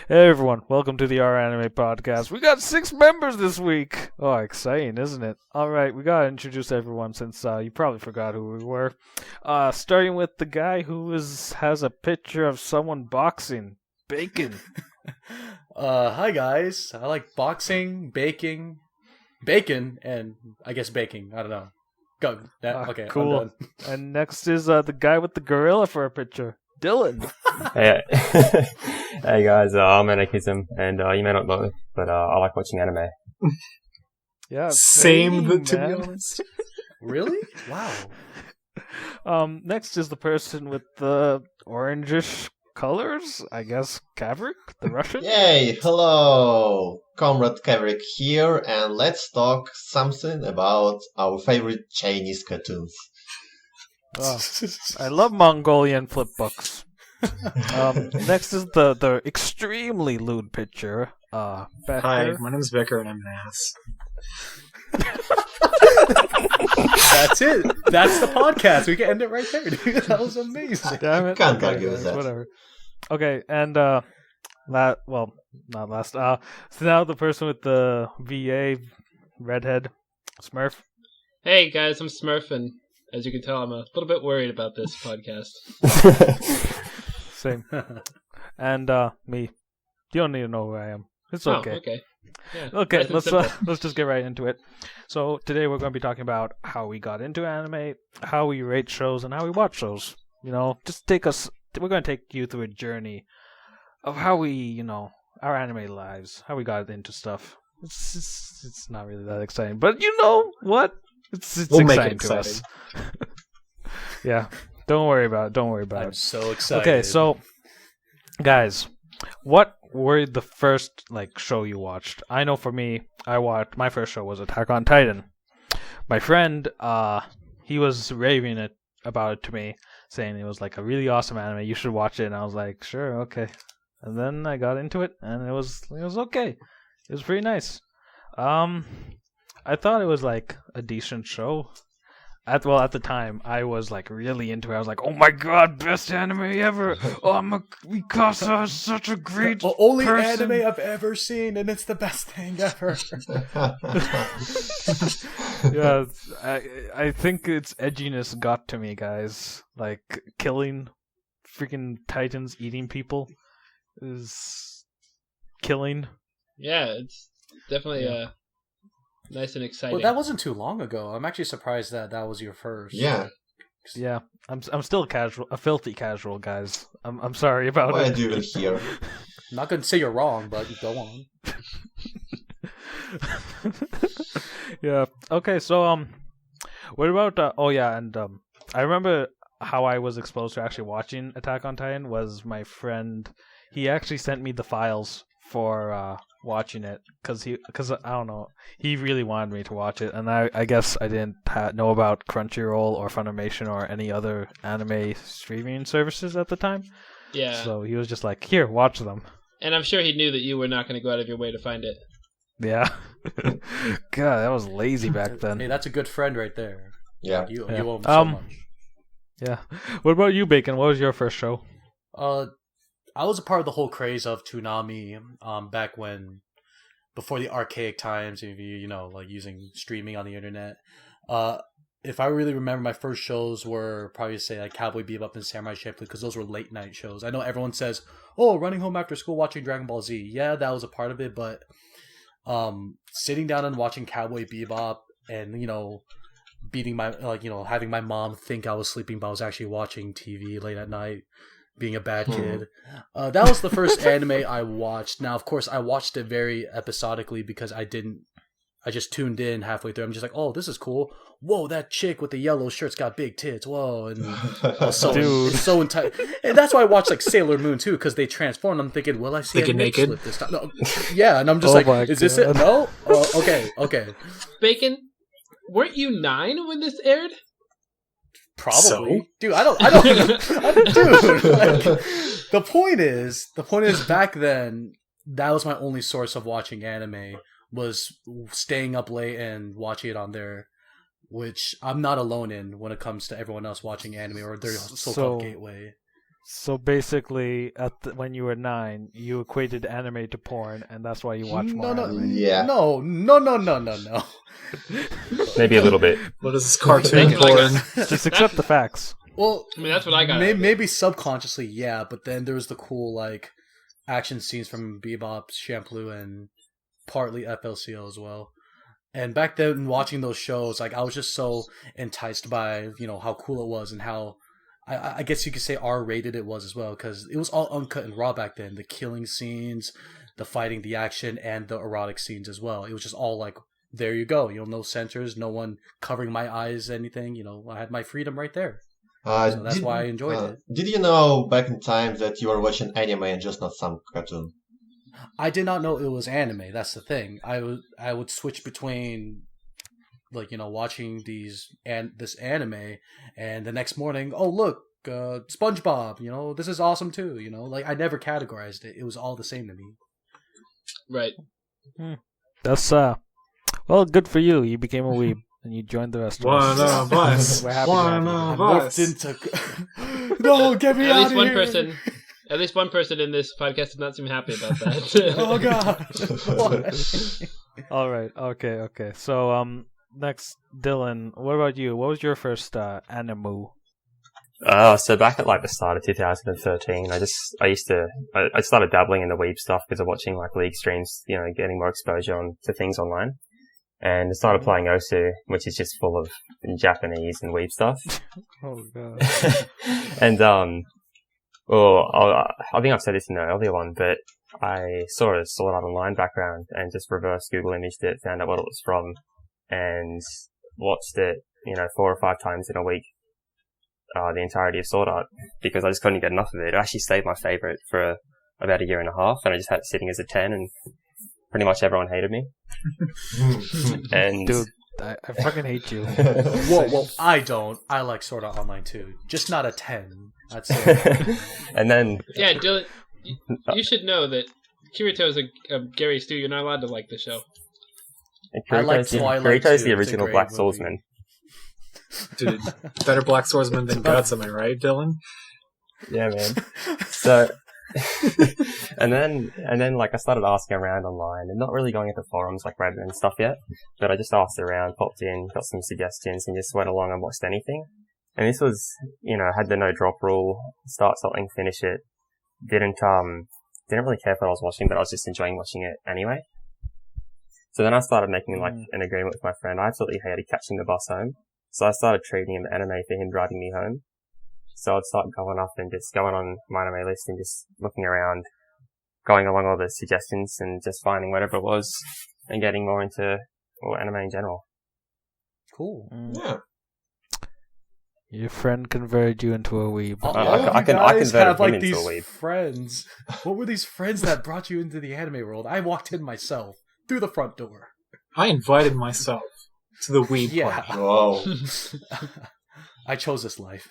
Hey everyone, welcome to the Our Anime Podcast. We got 6 members this week. Oh, exciting, isn't it? Alright, we gotta introduce everyone since you probably forgot who we were. Starting with the guy who has a picture of someone boxing. Bacon. Hi guys. I like boxing, bacon, and I guess baking. I don't know. Go. Okay, cool. I'm done. And next is the guy with the gorilla for a picture. Dylan. Hey, hey guys, I'm Anarchism, and you may not know me, but I like watching anime. Yeah, Same to be man. honest. Really? Wow. Next is the person with the orangish colors, I guess Kaverik, the Russian. Yay! Hello! Comrade Kaverik here, and let's talk something about our favorite Chinese cartoons. Oh, I love Mongolian flip books. Next is the extremely lewd picture. Becker. Hi, my name's Becker and I'm an ass. That's it. That's the podcast. We can end it right there, dude. That was amazing. Damn it. Can't Okay, argue with guys, that. Whatever. Okay, and not last. So now the person with the VA redhead, Smurf. Hey guys, I'm Smurf, and as you can tell, I'm a little bit worried about this podcast. Same. And me. You don't need to know who I am. It's okay. Oh, okay. Yeah, Okay, nice and simple. let's just get right into it. So today we're going to be talking about how we got into anime, how we rate shows, and how we watch shows. You know, we're going to take you through a journey of how we, our anime lives, how we got into stuff. It's not really that exciting, but you know what? It's We'll make it exciting to us. exciting. Yeah, don't worry about it. I'm so excited. Okay, so guys, what were the first show you watched? I know for me, my first show was Attack on Titan. My friend, he was raving about it to me, saying it was like a really awesome anime. You should watch it, and I was like, sure, okay. And then I got into it, and it was okay. It was pretty nice. I thought it was like a decent show. At the time, I was like really into it. I was like, "Oh my god, best anime ever! Oh, Mikasa is such a great only person." anime I've ever seen, and it's the best thing ever. Yeah, I think its edginess got to me, guys. Like killing freaking titans, eating people is killing. Yeah, it's definitely nice and exciting. Well, that wasn't too long ago. I'm actually surprised that was your first. Yeah. Yeah, I'm still a filthy casual, guys. I'm sorry about Why it. are you even here? I'm not going to say you're wrong, but go on. Yeah. Okay. So what about? I remember how I was exposed to actually watching Attack on Titan was my friend. He actually sent me the files for watching it because I don't know, he really wanted me to watch it, and I guess I didn't know about Crunchyroll or Funimation or any other anime streaming services at the time. Yeah. So he was just like, "Here, watch them." And I'm sure he knew that you were not going to go out of your way to find it. Yeah. God, that was lazy back then. Hey, that's a good friend right there. Yeah. You Yeah. owe him so much. Yeah. What about you, Bacon? What was your first show? I was a part of the whole craze of Toonami back before the archaic times, if you like using streaming on the internet. If I really remember, my first shows were probably say like Cowboy Bebop and Samurai Champloo, because those were late night shows. I know everyone says, "Oh, running home after school watching Dragon Ball Z." Yeah, that was a part of it, but sitting down and watching Cowboy Bebop and beating having my mom think I was sleeping, but I was actually watching TV late at night, being a bad kid. That was the first anime I watched. Now, of course, I watched it very episodically because I just tuned in halfway through. I'm just like, oh, this is cool. Whoa, that chick with the yellow shirt's got big tits. Whoa, and it's so entitled. And that's why I watched like Sailor Moon too, because they transformed. I'm thinking, will I see They a get nip naked? slip this time? No. Yeah, and I'm just Oh my like, is this it? God. No? Okay. Bacon, weren't you 9 when this aired? Probably, So? dude. I don't. Dude, like, the point is, back then, that was my only source of watching anime, was staying up late and watching it on there, which I'm not alone in when it comes to everyone else watching anime or their so-called gateway. So basically, when you were 9, you equated anime to porn, and that's why you watch more anime. Yeah. No. Maybe a little bit. What is this cartoon That's what I porn? got. Just accept the facts. Well, I mean, that's what I got. Maybe subconsciously, yeah. But then there was the cool like action scenes from Bebop, Shampoo, and partly FLCL as well. And back then, watching those shows, like I was just so enticed by how cool it was and how I guess you could say R-rated it was as well, because it was all uncut and raw back then. The killing scenes, the fighting, the action, and the erotic scenes as well. It was just all like, there you go. No censors, no one covering my eyes, anything. I had my freedom right there. So that's why I enjoyed it. Did you know back in times that you were watching anime and just not some cartoon? I did not know it was anime. That's the thing. I would switch between watching this anime, and the next morning, oh look, SpongeBob. This is awesome too. I never categorized it. It was all the same to me. Right. That's well, good for you. You became a weeb and you joined the rest of us. One of us. We're happy One to have of you. us. No, get me At out least of one here. person. At least one person in this podcast did not seem happy about that. Oh god. All right. Okay. So next, Dylan. What about you? What was your first anime? So back at the start of 2013, I started dabbling in the weeb stuff because of watching league streams, getting more exposure to things online. And I started playing Osu, which is just full of Japanese and weeb stuff. Oh god. And I think I've said this in the earlier one, but I saw a Sword Art Online background and just reverse Google imaged it, found out what it was from, and watched it, 4 or 5 times in a week. The entirety of Sword Art, because I just couldn't get enough of it. It actually stayed my favorite for about a year and a half, and I just had it sitting as a 10, and pretty much everyone hated me. And Dude, I fucking hate you. Whoa, I don't. I like Sword Art Online too. Just not a 10. I'd say. and then Yeah, Dylan, you should know that Kirito is a Gary Stu. You're not allowed to like the show. I like Twilight Kirito's too. the It's a original great Black movie. Swordsman. Dude, better Black Swordsman than Guts, am I right, Dylan? Yeah, man. So, and then I started asking around online and not really going into forums like Reddit and stuff yet, but I just asked around, popped in, got some suggestions, and just went along and watched anything. And this was, had the no drop rule, start something, finish it. Didn't really care what I was watching, but I was just enjoying watching it anyway. So then I started making an agreement with my friend. I absolutely hated catching the bus home. So I started trading him anime for him driving me home. So I'd start going up and just going on my anime list and just looking around, going along all the suggestions and just finding whatever it was and getting more into anime in general. Cool. Yeah. Your friend converted you into a weeb. All I of you converted guys have him into these a weeb. friends. What were these friends that brought you into the anime world? I walked in myself through the front door. I invited myself to the weeb Yeah. party. Whoa. I chose this life.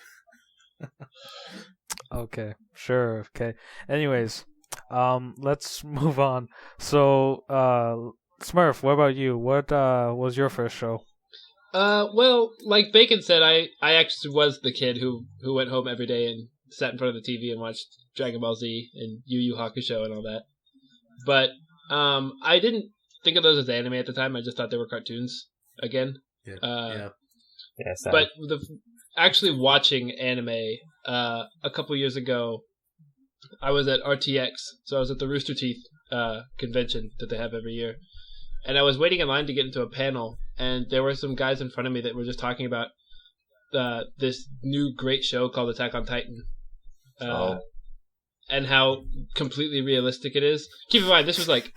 Okay, sure. Okay. Anyways, let's move on. So, Smurf, what about you? What was your first show? Well, like Bacon said, I actually was the kid who went home every day and sat in front of the TV and watched Dragon Ball Z and Yu Yu Hakusho and all that. But I didn't think of those as anime at the time. I just thought they were cartoons again. Yeah. Yeah, so. But actually watching anime a couple years ago, I was at RTX, so I was at the Rooster Teeth convention that they have every year, and I was waiting in line to get into a panel, and there were some guys in front of me that were just talking about this new great show called Attack on Titan, and how completely realistic it is. Keep in mind, this was like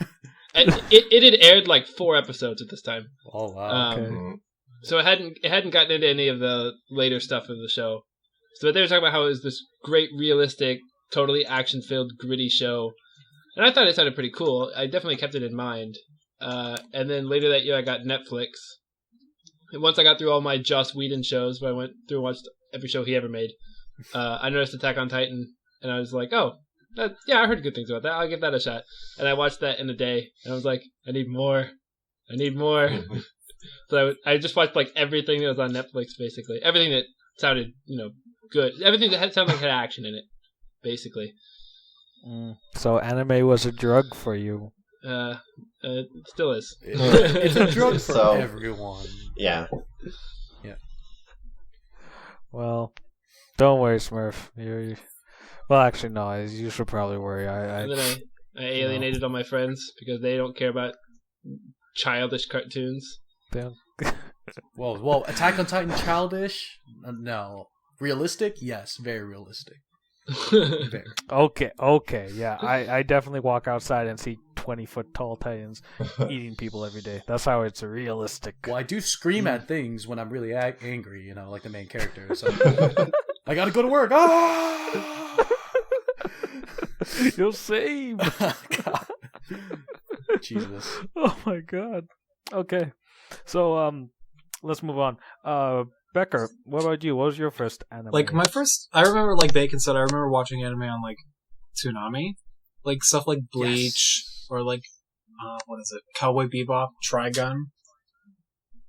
it had aired like 4 episodes at this time. Oh wow. Okay. So it hadn't gotten into any of the later stuff of the show. So they were talking about how it was this great, realistic, totally action-filled, gritty show. And I thought it sounded pretty cool. I definitely kept it in mind. And then later that year I got Netflix. And once I got through all my Joss Whedon shows, where I went through and watched every show he ever made, I noticed Attack on Titan, and I was like, oh, yeah, I heard good things about that. I'll give that a shot. And I watched that in a day, and I was like, I need more. So I just watched like everything that was on Netflix, basically. Everything that sounded, good. Everything that sounded like had action in it. basically. So anime was a drug for you. It still is. It's a drug for So- everyone. Yeah. Well, don't worry, Smurf. Well, actually, no. You should probably worry. And then I alienated all my friends because they don't care about childish cartoons. Well, Attack on Titan childish? No. Realistic? Yes, very realistic. Very. Okay, yeah. I definitely walk outside and see 20-foot tall titans eating people every day. That's how it's realistic. Well, I do scream at things when I'm really angry, like the main character. So I gotta go to work. Ah! You'll save. God. Jesus. Oh my god. Okay. So let's move on. Becker, what about you? What was your first anime? Like my first, I remember like Bacon said, I remember watching anime on like Toonami, like stuff like Bleach or like what is it, Cowboy Bebop, Trigun.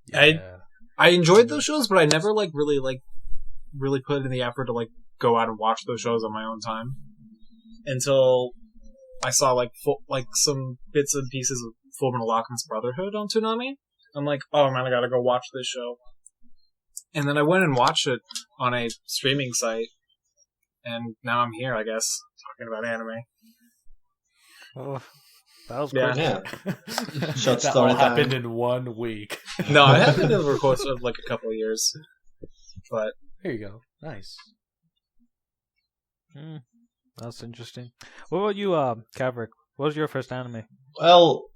Yeah. I enjoyed those shows, but I never really put in the effort to like go out and watch those shows on my own time until I saw like some bits and pieces of Fullmetal Alchemist Brotherhood on Toonami. I'm like, oh man, I gotta go watch this show. And then I went and watched it on a streaming site, and now I'm here, I guess, talking about anime. Oh, that was Yeah. quick. Yeah. Short That story all time. happened in 1 week. No, it happened over the course of like a couple of years. But Here you go. Nice. That's interesting. What about you, Kaverik? What was your first anime? Well,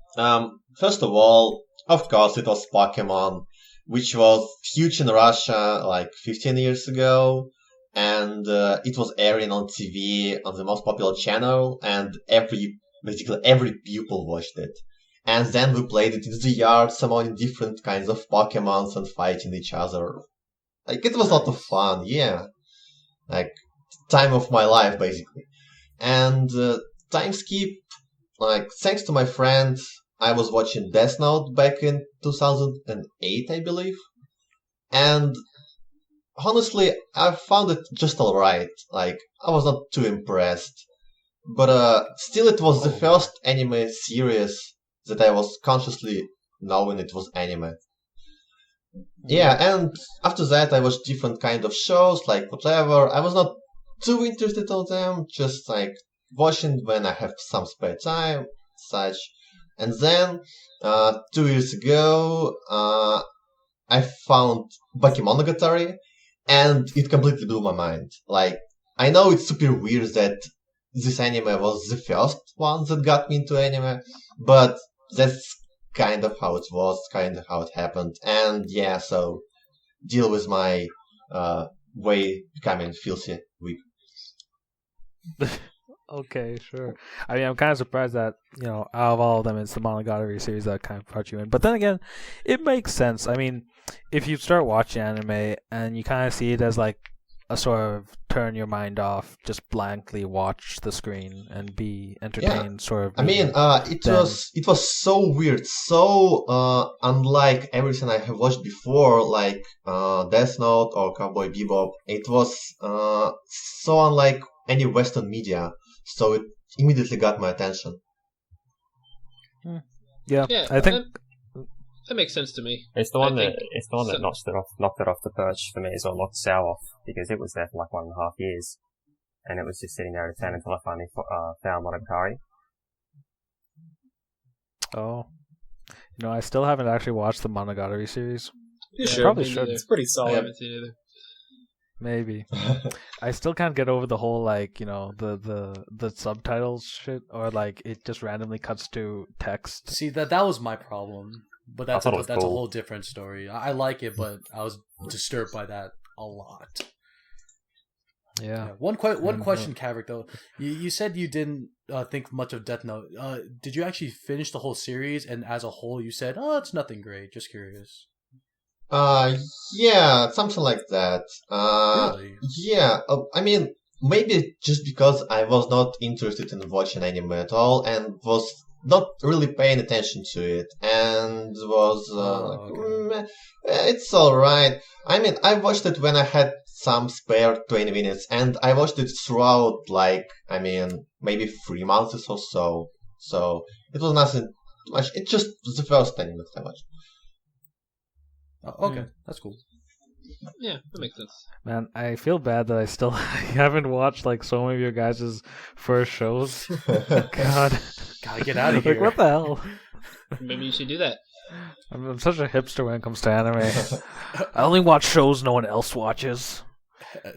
first of all, of course, it was Pokemon, which was huge in Russia like 15 years ago, and it was airing on TV on the most popular channel, and basically every pupil watched it. And then we played it in the yard, summoning different kinds of Pokemons and fighting each other. Like, it was a lot of fun, yeah. Like, time of my life, basically. And time skip, like, thanks to my friend, I was watching Death Note back in 2008, I believe. And honestly, I found it just alright. Like, I was not too impressed. But still, it was the first anime series that I was consciously knowing it was anime. Yeah, and after that, I watched different kind of shows, like whatever. I was not too interested in them, just like watching when I have some spare time, such. And then, 2 years ago, I found Monogatari, and it completely blew my mind. Like, I know it's super weird that this anime was the first one that got me into anime, but that's kind of how it was, kind of how it happened. And yeah, so deal with my way becoming filthy weak. Okay, sure. I mean, I'm kind of surprised that, out of all of them, it's the Monogatari series that kind of brought you in. But then again, it makes sense. I mean, if you start watching anime and you kind of see it as like a sort of turn your mind off, just blankly watch the screen and be entertained, sort of. I mean, it was so weird, so unlike everything I have watched before, like Death Note or Cowboy Bebop. It was so unlike any Western media, so it immediately got my attention. Yeah, Yeah, I think. that makes sense to me. It's the one I that think knocked it off the perch for me as well, knocked SAO off, because it was there for like 1.5 years, and it was just sitting there at a 10 until I finally found Monogatari. Oh, I still haven't actually watched the Monogatari series. you Yeah, should. probably me should. neither. It's pretty I solid. haven't seen either. Maybe. I still can't get over the whole the subtitles shit, or like it just randomly cuts to text. See, that was my problem. But that's I thought it was a cool. whole different story. I like it, but I was disturbed by that a lot. Yeah. One question, Kaverik, though. You said you didn't think much of Death Note. Did you actually finish the whole series? And as a whole, you said, "Oh, it's nothing great." Just curious. Yeah, something like that. Really? Yeah, I mean, maybe just because I was not interested in watching anime at all and was not really paying attention to it, and was okay. it's alright. I mean, I watched it when I had some spare 20 minutes, and I watched it throughout, maybe 3 months or so. So it was nothing much. It just was the first thing that I watched. Okay, that's cool. Yeah, that makes sense. Man, I feel bad that I still haven't watched like so many of your guys' first shows. God, Gotta get out of here. like what the hell? Maybe you should do that. I'm such a hipster when it comes to anime. I only watch shows no one else watches.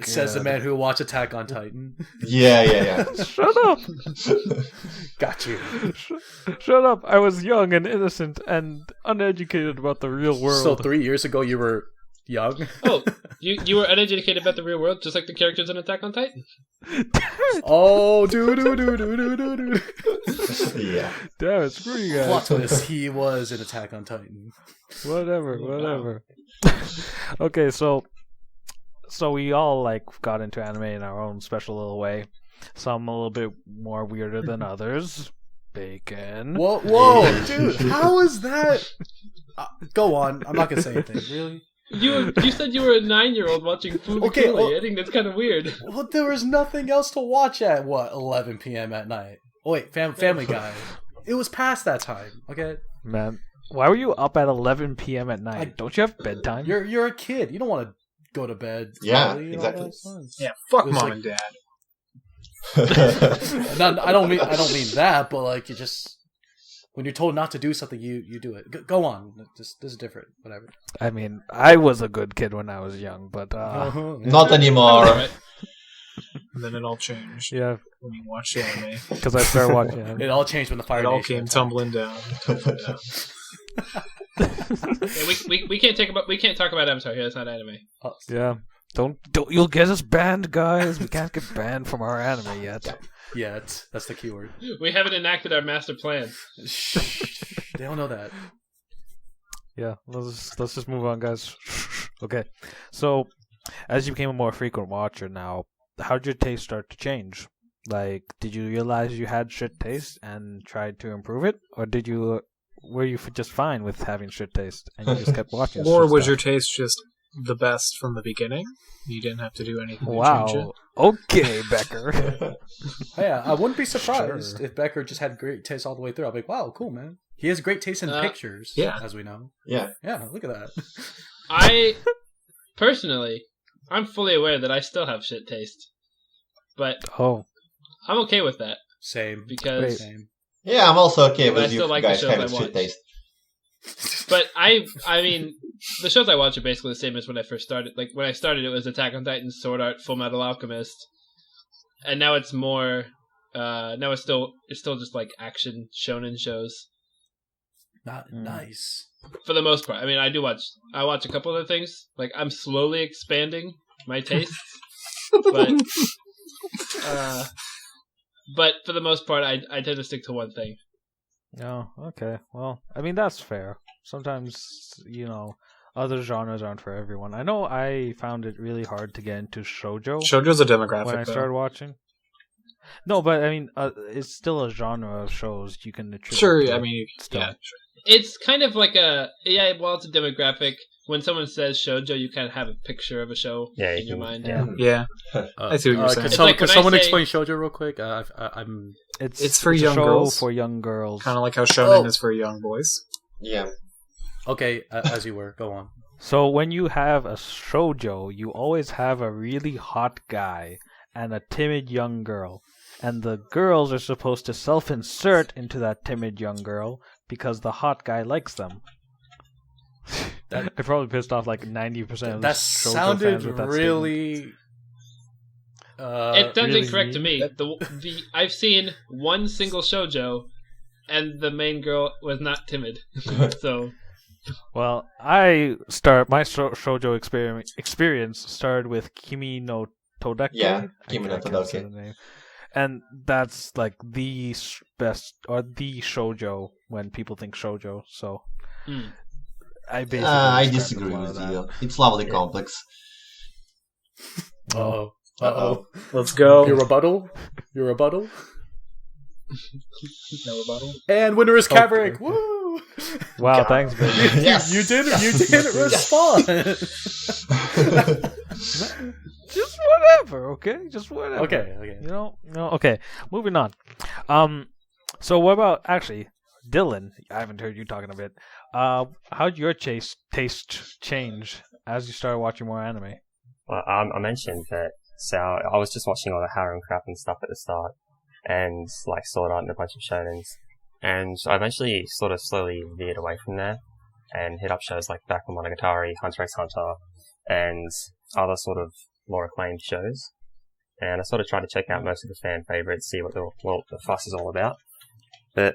Says the man who watched Attack on Titan. Yeah. Shut up! Got you. Shut up! I was young and innocent and uneducated about the real world. So 3 years ago you were young? Oh, you were uneducated about the real world, just like the characters in Attack on Titan. Oh, Yeah. Damn it, screw you Plot guys. twist, he was in Attack on Titan. Whatever. Okay, so we all like got into anime in our own special little way. Some a little bit more weirder than others. Bacon. Whoa, dude, how is that? Go on, I'm not gonna say anything. Really? You said you were a 9-year-old watching Foolie Okay, Cooley. well- I think that's kind of weird. Well, there was nothing else to watch at 11 p.m. at night. Oh wait, Family Guy. It was past that time. Okay, Man, why were you up at 11 p.m. at night? Don't you have bedtime? you're a kid. You don't want to go to bed. Yeah, early and all exactly. that stuff. Yeah, fuck It was mom like- and dad. I don't mean that, but like you just when you're told not to do something, you do it. Go on. This is different. Whatever. I mean, I was a good kid when I was young, but Not anymore. Alright. And then it all changed yeah, when you watched anime. because I started watching it. It all changed when the Fire It all Nation came attacked. tumbling down. Yeah, we can't talk about Avatar here. That's not anime. Oh, Yeah, don't you'll get us banned, guys. We can't get banned from our anime yet. yeah, that's the keyword. We haven't enacted our master plan. Shh. They don't know that. Yeah, let's just move on, guys. Okay, so as you became a more frequent watcher now, how did your taste start to change? Like, did you realize you had shit taste and tried to improve it, or were you just fine with having shit taste and you just kept watching? Or shit was stuff? your taste just the best from the beginning? You didn't have to do anything to change it? Wow. Okay, Becker. Yeah, I wouldn't be surprised Sure. if Becker just had great taste all the way through. I'll be like, wow, cool, man. He has great taste in pictures, yeah. as we know. Yeah. Yeah, look at that. I personally, I'm fully aware that I still have shit taste, but Oh, I'm okay with that Same. because. Wait. Same. Yeah, I'm also okay But I with you still like the guys shows having I shit watch. taste. But I mean, the shows I watch are basically the same as when I first started. Like when I started, it was Attack on Titan, Sword Art, Full Metal Alchemist, and now it's more. Now it's still just like action shonen shows Not nice. for the most part. I mean, I watch a couple other things. Like I'm slowly expanding my tastes, but for the most part, I tend to stick to one thing. oh, okay. Well, I mean that's fair. Sometimes other genres aren't for everyone. I know I found it really hard to get into shoujo Shoujo's a demographic, when I though. started watching. No, but I mean, it's still a genre of shows you can attribute. Sure, to I it mean, still. yeah, sure. It's kind of like it's a demographic. When someone says shoujo, you kind of have a picture of a show Yeah, you in your can- mind. Yeah. Yeah, I see what you're saying. Can, It's some- like can when I someone say- explain Shoujo real quick? I'm. It's for a young show girls. for young girls. Kind of like how shonen Oh. is for young boys. Yeah. Okay, as you were. Go on. So when you have a shoujo, you always have a really hot guy and a timid young girl. And the girls are supposed to self-insert into that timid young girl because the hot guy likes them. That- I probably pissed off like 90% of the That shoujo sounded fans with that really. It sounds really incorrect to me. mean. The I've seen one single shoujo, and the main girl was not timid. So Well, my shoujo experience started with Kimi no Todake. Yeah, I Kimi no can't say Todake. the name. And that's like the best or the shoujo when people think shoujo. So Hmm. I basically I started disagree a lot with of that. you. It's lovely complex. Uh-oh. Uh-oh. Let's go. Your rebuttal? Your rebuttal? No rebuttal. And winner is Okay. Kaverik. Woo! Wow, thanks, baby. Yes. You didn't respond. Just whatever, okay? Just whatever. Okay. No. Okay. Moving on. So what about actually Dylan? I haven't heard you talking a bit. How'd your taste change as you started watching more anime? Well, I mentioned that, so I was just watching all the harem crap and stuff at the start, and like Sword Art and a bunch of shonens, and I eventually sort of slowly veered away from there and hit up shows like Becker, Monogatari, HunterxHunter, and other sort of more acclaimed shows. And I sort of tried to check out most of the fan favorites, see what the fuss is all about. But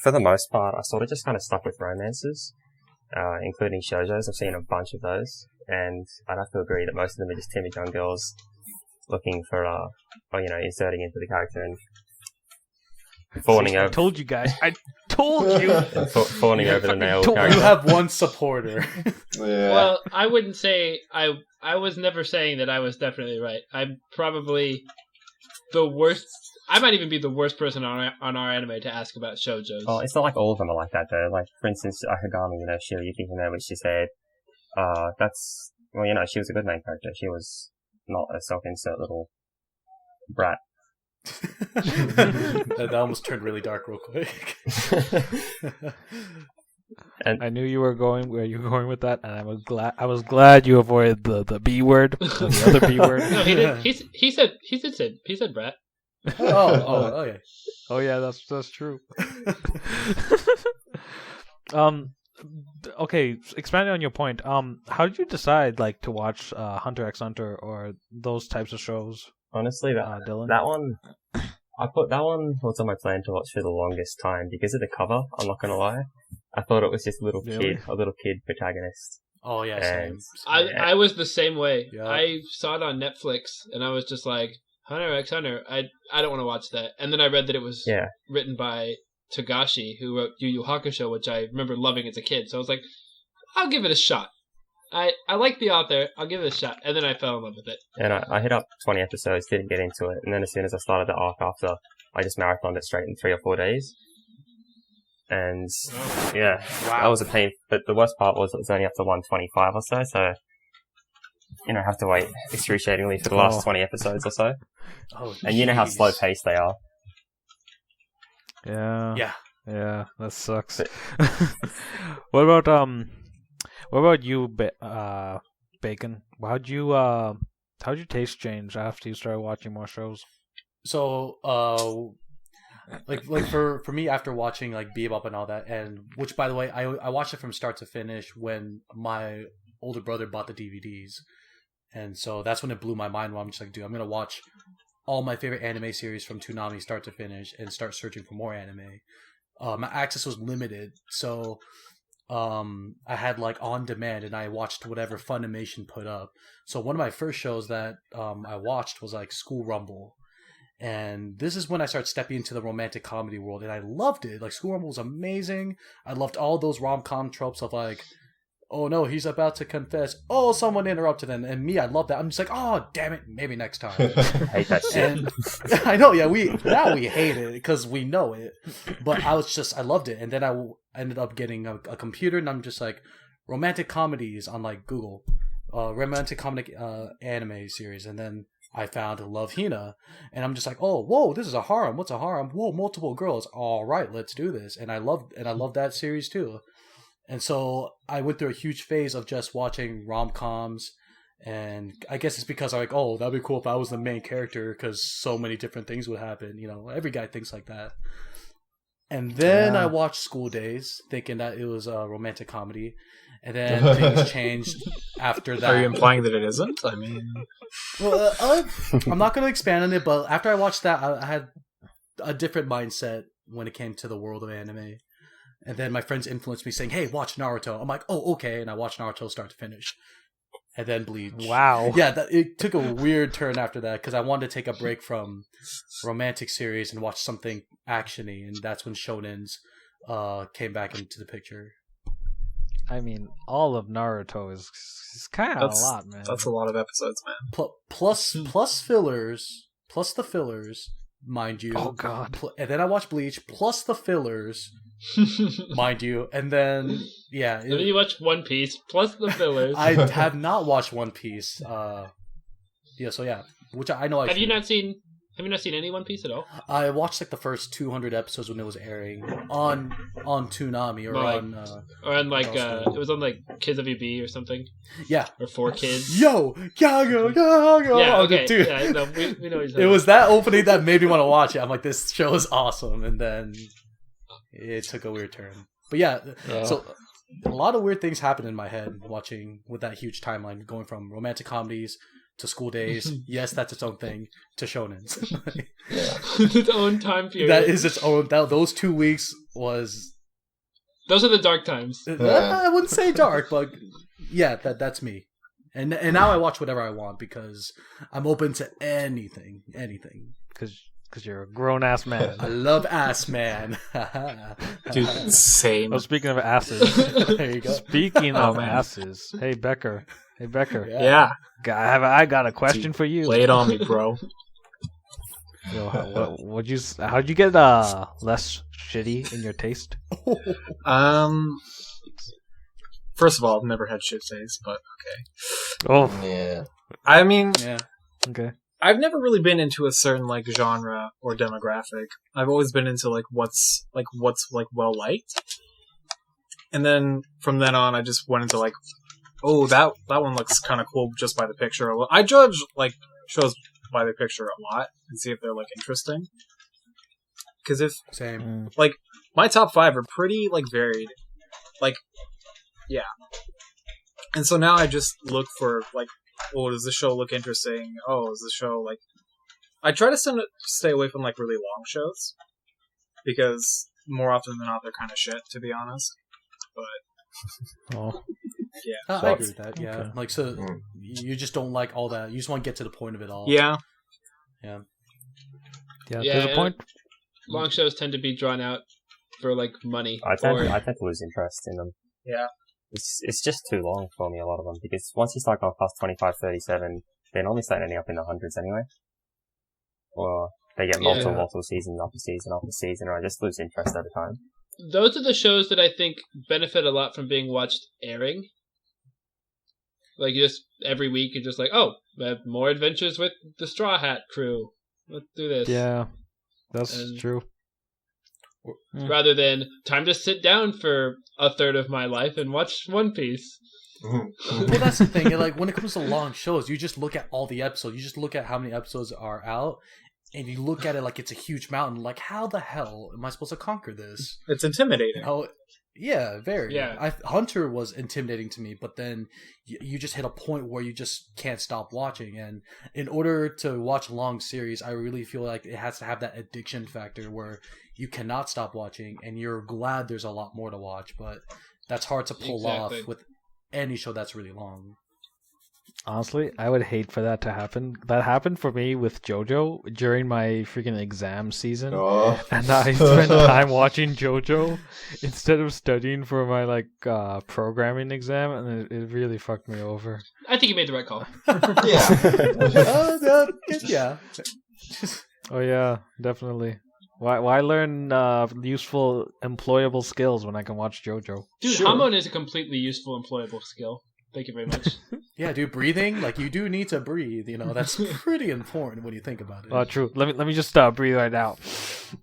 for the most part, I sort of just kind of stuck with romances, including shoujos. I've seen a bunch of those, and I'd have to agree that most of them are just timid young girls looking for, inserting into the character and fawning I over. told you guys. I told you. Fawning over the male told You character. have one supporter. Yeah. Well, I wouldn't say I was never saying that I was definitely right. I'm probably the worst. I might even be the worst person on our anime to ask about shoujos. Oh, it's not like all of them are like that though. Like, for instance, Ahagami, Shiryuki Hime, which she said, she was a good main character. She was not a self-insert little brat. That almost turned really dark real quick. And I knew you were going where you were going with that, and I was glad you avoided the B word, the other B word. No, he did. He said brat. Okay. Oh yeah, that's true. Okay, expanding on your point, how did you decide to watch Hunter x Hunter or those types of shows? honestly, Dylan? that one was on my plan to watch for the longest time because of the cover. I'm not gonna lie. I thought it was just a little Really? kid protagonist. Oh yeah, same. And I was the same way. Yeah. I saw it on Netflix, and I was just like, Hunter x Hunter. I don't want to watch that. And then I read that it was Yeah. written by Togashi, who wrote Yu Yu Hakusho, which I remember loving as a kid. So I was like, I'll give it a shot. I like the author. I'll give it a shot. And then I fell in love with it. And I hit up 20 episodes, didn't get into it, and then as soon as I started the arc after, I just marathoned it straight in 3 or 4 days. And yeah, that was a pain. But the worst part was it was only up to 125 or so, so I have to wait excruciatingly for the last 20 episodes or so. Oh, And you know how jeez. slow paced they are. Yeah. Yeah. Yeah, that sucks. What about you, Bacon? How'd your taste change after you started watching more shows? So, for me, after watching Bebop and all that, and which by the way, I watched it from start to finish when my older brother bought the DVDs, and so that's when it blew my mind. Where I'm just like, dude, I'm gonna watch all my favorite anime series from Toonami start to finish and start searching for more anime. My access was limited, so I had on demand, and I watched whatever Funimation put up. So one of my first shows that I watched was School Rumble. And this is when I started stepping into the romantic comedy world, and I loved it. School Rumble was amazing. I loved all those rom-com tropes of oh no, he's about to confess. Oh, someone interrupted him. And me, I love that. I'm just oh, damn it, maybe next time. I hate that shit. And I know, yeah, we hate it because we know it. But I loved it. And then I ended up getting a computer, and I'm just romantic comedies on Google, romantic comedy anime series, and then I found Love Hina, and I'm just oh, whoa, this is a harem. What's a harem? Whoa, multiple girls. All right, let's do this. And I love that series too. And so I went through a huge phase of just watching rom-coms, and I guess it's because I'm oh, that'd be cool if I was the main character, because so many different things would happen. Every guy thinks like that. And then I watched School Days, thinking that it was a romantic comedy, and then things changed after that. Are you implying that it isn't? I mean, Well, I'm not going to expand on it, but after I watched that, I had a different mindset when it came to the world of anime. And then my friends influenced me, saying, "Hey, watch Naruto." I'm oh, okay, and I watched Naruto start to finish, and then Bleach. Wow. Yeah, it took a weird turn after that because I wanted to take a break from romantic series and watch something actiony, and that's when shonens came back into the picture. I mean, all of Naruto is kind of a lot, man. that's a lot of episodes, man. Plus fillers, plus the fillers, mind you. Oh God. And then I watched Bleach, plus the fillers, mind you. And then, yeah. And then you watch One Piece plus the fillers. I have not watched One Piece. Which I know I Have should. you not seen any One Piece at all? I watched like the first 200 episodes when it was airing on Toonami or Like, on Or on like Awesome. it was on like Kids WB or something, yeah. or 4Kids. Yo, Yago, Yago. Yeah, Oh, okay. dude. Yeah, no, we know what you're It was that opening that made me want to watch it. I'm like, this show is awesome, and then it took a weird turn. But yeah, so a lot of weird things happened in my head watching with that huge timeline, going from romantic comedies to school days. Yes, that's its own thing. To shonens. its own time period. That is its own. Those 2 weeks was. Those are the dark times. I wouldn't say dark, but yeah, that's me. And now I watch whatever I want because I'm open to anything. Because you're a grown ass man. I love ass man. Dude, same. Oh, speaking of asses. There you go. Speaking Oh, of man. asses. Hey Becker. Yeah. I got a question for you. Lay it on me, bro. Yo, how'd you get less shitty in your taste? First of all, I've never had shit taste, but okay. Oh, Yeah. I mean, Yeah. okay. I've never really been into a certain like genre or demographic. I've always been into what's well liked. And then from then on I just went into like, oh, that one looks kind of cool just by the picture. I judge like shows by the picture a lot and see if they're like interesting. Cuz if Same. like my top 5 are pretty like varied. Like yeah. And so now I just look for like, oh, does this show look interesting? Oh, is the show like... I try to stay away from like really long shows because more often than not they're kind of shit, to be honest. But Oh, yeah, I agree with that. Yeah, Okay. like so, you just don't like all that. You just want to get to the point of it all. yeah, yeah. Yeah, There's a and point. Long shows tend to be drawn out for like money. I tend to lose interest in them. yeah. It's just too long for me, a lot of them, because once you start going past 25, 37, they're normally starting ending up in the hundreds anyway. Or they get multiple seasons after season after season, or I just lose interest over time. Those are the shows that I think benefit a lot from being watched airing. Like just every week, you're just like, oh, we have more adventures with the Straw Hat crew. Let's do this. Yeah, that's And- true. Rather than time to sit down for a third of my life and watch One Piece. Well, that's the thing. Like when it comes to long shows, you just look at all the episodes. You just look at how many episodes are out, and you look at it like it's a huge mountain. Like, how the hell am I supposed to conquer this? It's intimidating. How? Yeah, very. Yeah. Hunter was intimidating to me, but then you just hit a point where you just can't stop watching. And in order to watch a long series, I really feel like it has to have that addiction factor where you cannot stop watching, and you're glad there's a lot more to watch. But that's hard to pull Exactly. off with any show that's really long. Honestly, I would hate for that to happen. That happened for me with JoJo during my freaking exam season. Oh. And I spent time watching JoJo instead of studying for my programming exam, and it really fucked me over. I think you made the right call. Yeah. Yeah. Oh yeah, definitely. Why learn useful, employable skills when I can watch JoJo? Dude, Sure. Hamon is a completely useful, employable skill. Thank you very much. Yeah, dude, breathing, like you do need to breathe, that's pretty important when you think about it. Oh, true. Let me just breathe right now.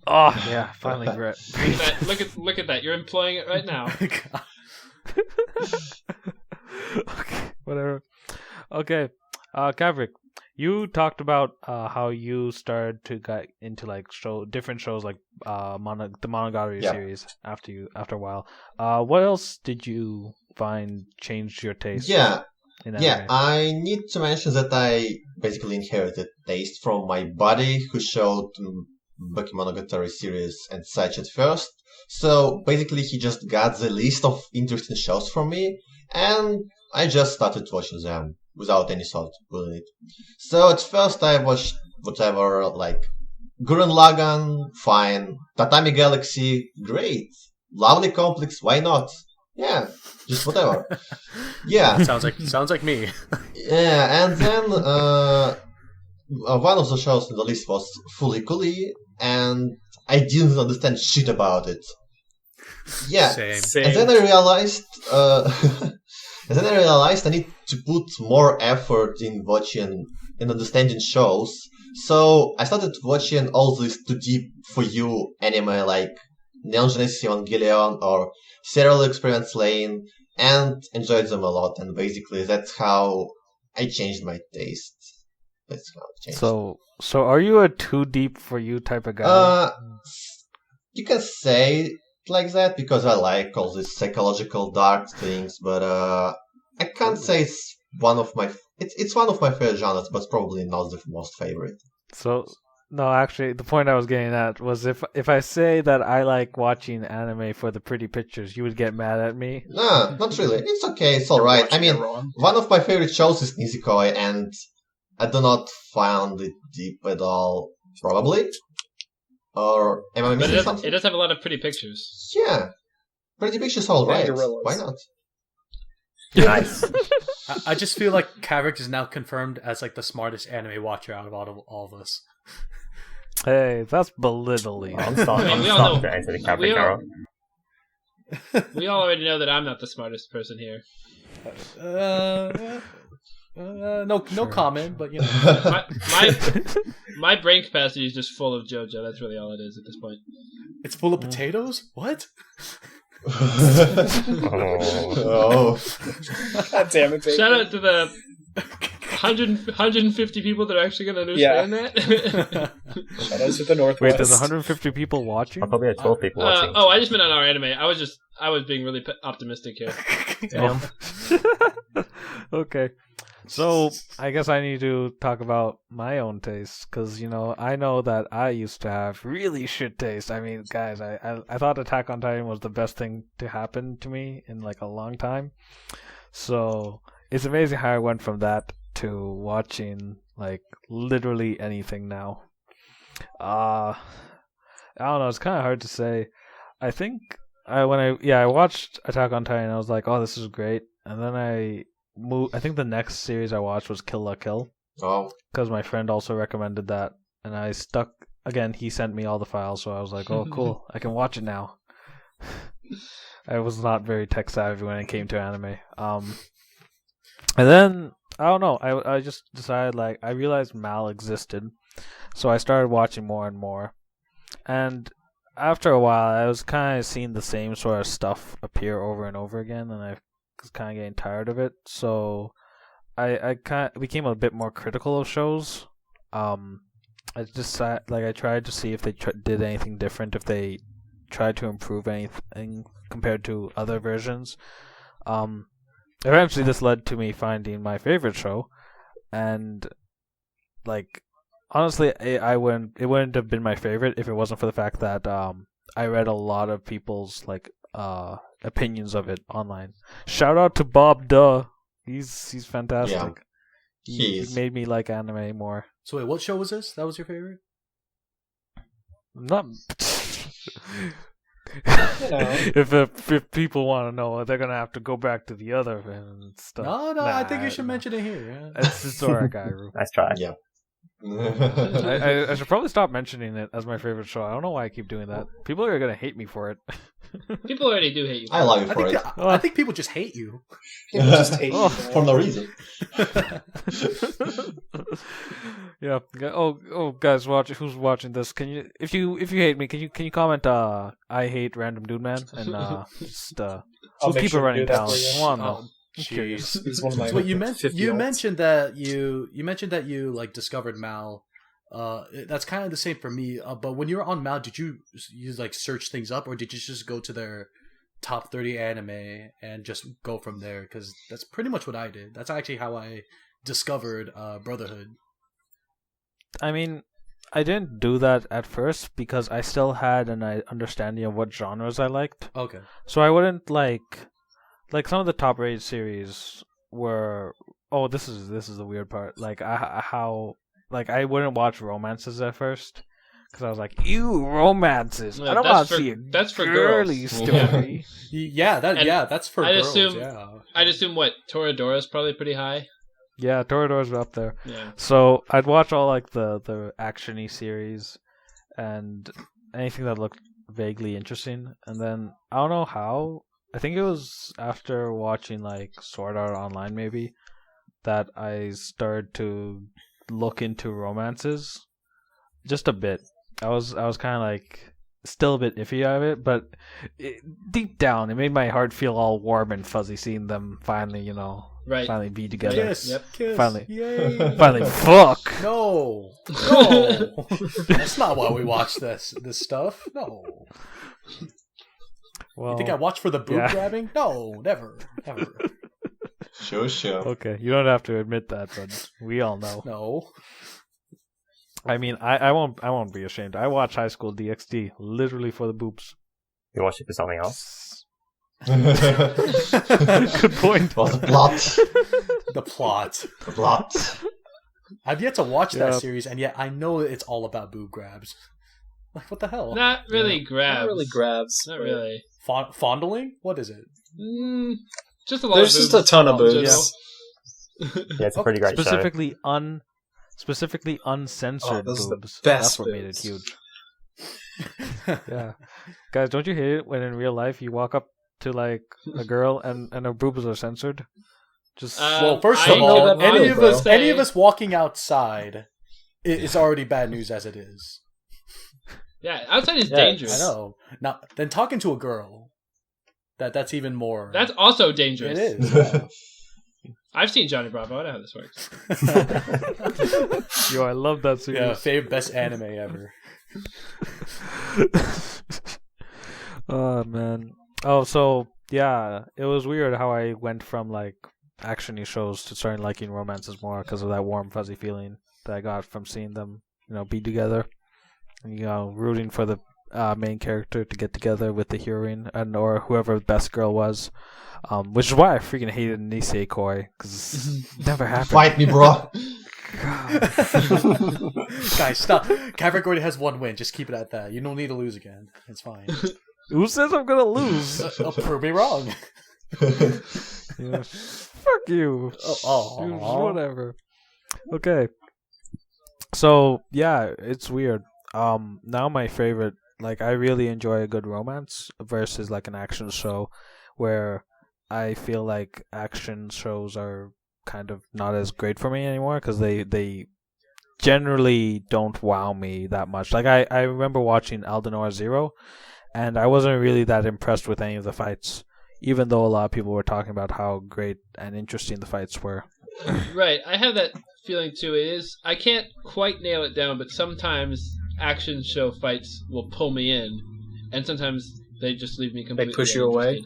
Oh yeah, finally breath. Look at that. You're employing it right now. Okay, whatever. Okay, Kaverik, you talked about how you started to get into different shows like the Monogatari Yeah. series after a while. What else did you find changed your taste? Yeah. in Yeah, anime? I need to mention that I basically inherited taste from my buddy who showed Becker Monogatari series and such at first. So basically he just got the list of interesting shows from me, and I just started watching them without any thought putting it. So at first I watched whatever, like Gurren Lagann, fine. Tatami Galaxy, great. Lovely Complex, why not? Yeah, just whatever. Yeah. sounds like me. Yeah, and then one of the shows on the list was Fully Cooley, and I didn't understand shit about it. Yeah. Same. And then I realized, I need to put more effort in watching, in understanding shows. So I started watching all these too deep for you anime like Neon Genesis Evangelion or Serial Experiments Lane, and enjoyed them a lot. And basically, that's how I changed my taste. That's how I changed. So are you a too deep for you type of guy? You can say it like that because I like all these psychological dark things, but I can't say it's one of my. It's one of my favorite genres, but probably not the most favorite. So no, actually, the point I was getting at was if I say that I like watching anime for the pretty pictures, you would get mad at me. Nah, not really. It's okay. It's alright. I mean, one of my favorite shows is Nisekoi, and I do not find it deep at all. Probably. Or am I missing something? It does have a lot of pretty pictures. Yeah. Pretty pictures all right. Why not? Nice. I just feel like Kaverik is now confirmed as like the smartest anime watcher out of all of us. Hey, that's belittling. I'm starting we all know- to enter the we Kaverik all- era. We all already know that I'm not the smartest person here. No comment, but you know, My brain capacity is just full of JoJo. That's really all it is at this point. it's full of potatoes. What? Oh. God damn it, baby. Shout out to the 150 people that are actually going to understand that. Shout out to the Northwest. Wait, there's 150 people watching? Probably had 12 people watching. I just meant on our anime. I was being really optimistic here. Damn. Okay. So, I guess I need to talk about my own taste, because, I know that I used to have really shit taste. I mean, guys, I thought Attack on Titan was the best thing to happen to me in, like, a long time. So, it's amazing how I went from that to watching, like, literally anything now. I don't know, it's kind of hard to say. I think, I watched Attack on Titan, I was like, oh, this is great. And then I think the next series I watched was Kill la Kill. Oh. Because my friend also recommended that. And I stuck... Again, he sent me all the files, so I was like, oh, cool. I can watch it now. I was not very tech savvy when it came to anime. And then, I don't know. I just decided, like, I realized Mal existed. So I started watching more and more. And after a while, I was kind of seeing the same sort of stuff appear over and over again. And I was kind of getting tired of it, so I kind of became a bit more critical of shows. I tried to see if they did anything different, if they tried to improve anything compared to other versions. Eventually, this led to me finding my favorite show, and like honestly, it wouldn't have been my favorite if it wasn't for the fact that I read a lot of people's opinions of it online. Shout out to Bob Duh. He's fantastic. Yeah. He made me like anime more. So wait, what show was this? That was your favorite? Not You know. if people want to know, they're gonna have to go back to the other and stuff. No, I think you should mention it here. Yeah. It's Zora Gairu. Nice try. Yeah. I should probably stop mentioning it as my favorite show. I don't know why I keep doing that. People are gonna hate me for it. People already do hate you. I love you for it. I think people just hate you. People just hate you. For no reason. Yeah. Oh, guys, who's watching this? Can you, if you hate me, can you comment? I hate Randomdudeman, and just I'll we'll make keep sure it to running do that down. for you. Come on, Oh, now. jeez. It's one of my So you 50 mentioned that you like discovered Mal. That's kind of the same for me. But when you were on Mal, did you like search things up, or did you just go to their top 30 anime and just go from there? Because that's pretty much what I did. That's actually how I discovered Brotherhood. I mean, I didn't do that at first because I still had an understanding of what genres I liked. Okay. So I wouldn't like some of the top rated series were. Oh, this is the weird part. I wouldn't watch romances at first because I was like, "Ew, romances! Yeah, I don't want to see a that's for girly girls. story." That's for I'd girls. assume- Yeah. I'd assume what Toradora's probably pretty high. Yeah, Torador's up there. Yeah. So I'd watch all like the actiony series and anything that looked vaguely interesting, and then I don't know how. I think it was after watching like Sword Art Online, maybe, that I started to look into romances just a bit. I was kind of like still a bit iffy of it, but deep down, it made my heart feel all warm and fuzzy seeing them finally, Right. finally be together. Kiss. Yep. Kiss. Finally. Yay. Finally, fuck. No. That's not why we watch this stuff. No. Well, You think I watch for the boob yeah. grabbing? No, never. Ever. Sure. Okay, you don't have to admit that, but we all know. No. I mean, I won't be ashamed. I watch High School DxD literally for the boobs. You watch it for something else? Good point. Well, the plot. The plot. The plot. I've yet to watch Yeah. that series, and yet I know it's all about boob grabs. Like, what the hell? Not really grabs. Not really grabs. Not but really. Fondling? What is it? Just a lot There's of just boobs a ton of in boobs. general. Yeah, it's a pretty great show. Specifically uncensored those are the boobs. best That's what made it boobs. huge. Yeah, guys, don't you hate it when in real life you walk up to like a girl and her boobs are censored? Just Well, first I of know all, that any model, of bro. us, any of us walking outside, it's already bad news as it is. Yeah, outside is Yeah, dangerous. I know. Now, then talking to a girl, that's even more. That's also dangerous. it is. Yeah. I've seen Johnny Bravo. I know how this works. yo, I love that series. Yeah, best anime ever. Oh man. Oh, so yeah, it was weird how I went from like actiony shows to starting liking romances more because of that warm fuzzy feeling that I got from seeing them, be together, and, rooting for the main character to get together with the heroine and or whoever the best girl was, which is why I freaking hated Nisei Koi because it never happened. Fight me, bro. Guys, stop. Kaverik already has one win. Just keep it at that. You don't need to lose again. It's fine. Who says I'm gonna lose? Prove me wrong. Fuck you. Oh, Whatever. Okay. So yeah, it's weird. Now my favorite, like I really enjoy a good romance versus like an action show, where I feel like action shows are kind of not as great for me anymore because they generally don't wow me that much. Like I remember watching Aldenor Zero, and I wasn't really that impressed with any of the fights, even though a lot of people were talking about how great and interesting the fights were. Right, I have that feeling too. I can't quite nail it down, but sometimes action show fights will pull me in, and sometimes they just leave me completely. They push you away?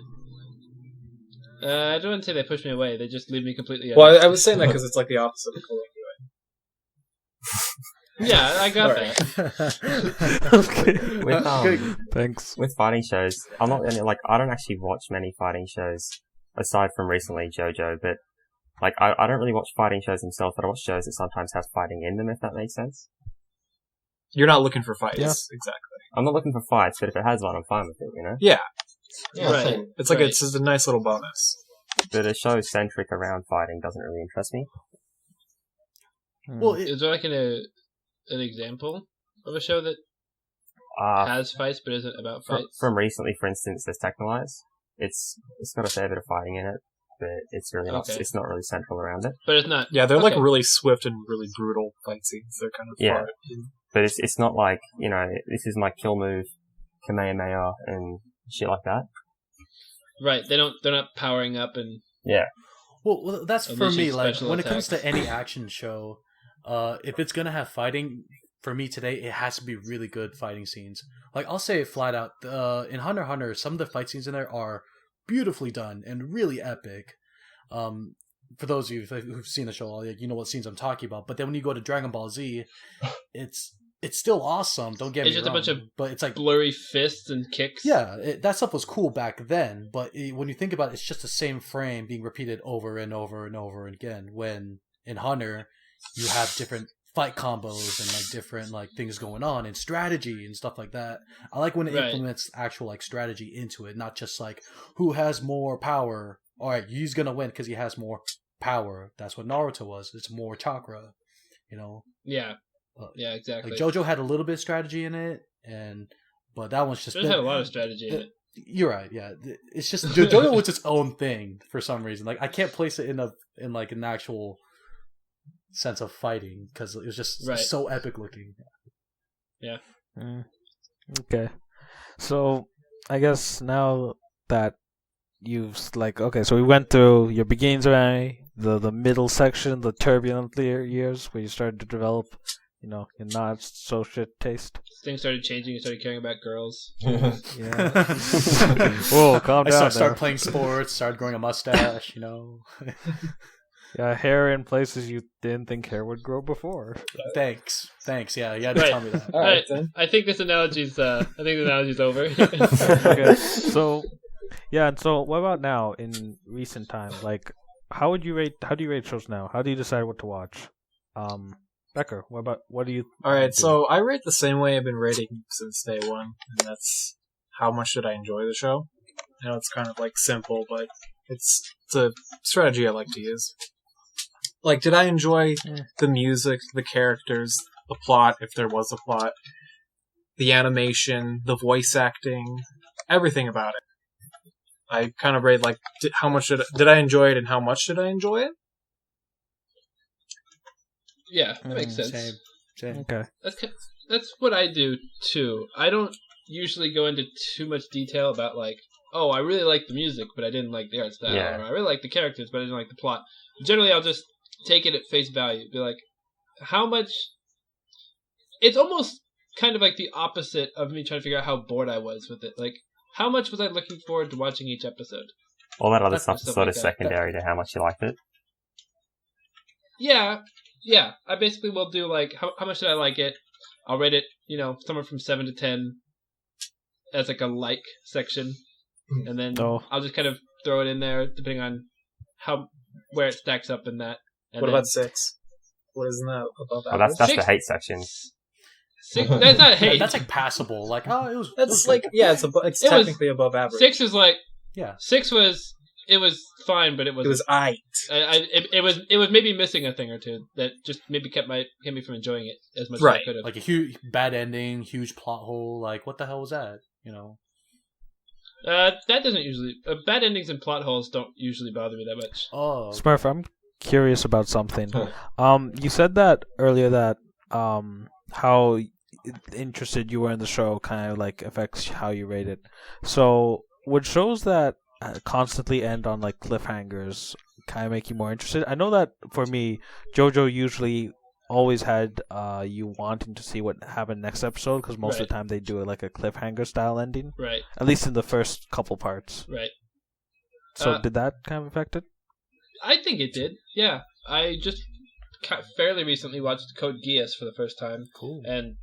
I don't say they push me away. They just leave me completely. Well, I was saying that because it's like the opposite of pulling you Yeah, I got Alright. that. Okay. With Thanks. with fighting shows, I'm not like I don't actually watch many fighting shows aside from recently JoJo, but like I don't really watch fighting shows themselves, but I watch shows that sometimes have fighting in them, if that makes sense. in. You're not looking for fights, Yeah. exactly. I'm not looking for fights, but if it has one, I'm fine with it, Yeah, Yeah, Right. same. it's like Right. it's just a nice little bonus. But a show centric around fighting doesn't really interest me. Well, Is there like an example of a show that has fights but isn't about fights? From recently, for instance, there's Technolize. It's got a fair bit of fighting in it, but it's really not. Okay. It's not really central around it. But it's not. Yeah, they're like Okay. really swift and really brutal fight scenes. They're kind of Yeah. far. But it's not like this is my kill move, Kamehameha, and shit like that. Right, they're not powering up and Yeah. Well, that's for Unleashing me. Like special when it comes attack. to any action show, if it's gonna have fighting, for me today, it has to be really good fighting scenes. Like I'll say it flat out. In Hunter x Hunter, some of the fight scenes in there are beautifully done and really epic. For those of you who've seen the show, you know what scenes I'm talking about. But then when you go to Dragon Ball Z, it's still awesome. Don't get It's me just a wrong. bunch of but it's like blurry fists and kicks. yeah, that stuff was cool back then, but when you think about it, it's just the same frame being repeated over and over and over again. When in Hunter, you have different fight combos and like different like things going on and strategy and stuff like that. I like when it Right. implements actual like strategy into it, not just like who has more power. All right, he's gonna win because he has more power. That's what Naruto was. It's more chakra, you know. Yeah. Uh, Yeah, exactly. Like JoJo had a little bit of strategy in it, and but that one's just. It had a lot of strategy in it. You're right. Yeah, it's just JoJo was its own thing for some reason. Like I can't place it in like an actual sense of fighting because it was just so epic looking. Yeah. Okay. So I guess now that you've so we went through your beginnings anime, the middle section, the turbulent years where you started to develop, your not so shit taste. Things started changing. You started caring about girls. Yeah. Whoa, calm down. I started playing sports. Started growing a mustache. Yeah, hair in places you didn't think hair would grow before. Thanks. Yeah, you had to tell me that. All right, then. I think this analogy's. I think the analogy's over. Okay. So, yeah. And so, what about now in recent time? Like, how do you rate shows now? How do you decide what to watch? Becker, what do you? All right, so I rate the same way I've been rating since day one, and that's how much did I enjoy the show. I know it's kind of like simple, but it's a strategy I like to use. Like, did I enjoy the music, the characters, the plot, if there was a plot, the animation, the voice acting, everything about it? I kind of rate like how much did I enjoy it, and how much did I enjoy it? Yeah, that makes sense. Same. Okay. That's what I do too. I don't usually go into too much detail about like, oh, I really like the music, but I didn't like the art style, or I really like the characters, but I didn't like the plot. Generally, I'll just take it at face value. Be like, how much? It's almost kind of like the opposite of me trying to figure out how bored I was with it. Like, how much was I looking forward to watching each episode? All that other stuff is sort of secondary to how much you liked it. Yeah. I basically will do like, how much did I like it? I'll rate it, somewhere from 7 to 10 as like a like section. And then I'll just kind of throw it in there depending on where it stacks up in that. And what about 6? What isn't that above average? Oh, that's the hate section. 6, that's not hate. That's like passable. Like, oh, it was. That's like, yeah, it's technically above average. 6 is like, 6 was fine, but it was aight. It was maybe missing a thing or two that just maybe kept me from enjoying it as much as I could have. Like a huge bad ending, huge plot hole. Like, what the hell was that? That doesn't usually. Bad endings and plot holes don't usually bother me that much. Oh, Smurf, I'm curious about something. You said that earlier that how interested you were in the show kind of like affects how you rate it. So would shows that constantly end on like cliffhangers kind of make you more interested? I know that for me, JoJo usually always had you wanting to see what happened next episode because most of the time they do it like a cliffhanger style ending. Right. At least in the first couple parts. Right. So did that kind of affect it? I think it did. Yeah. I just fairly recently watched Code Geass for the first time. Cool. And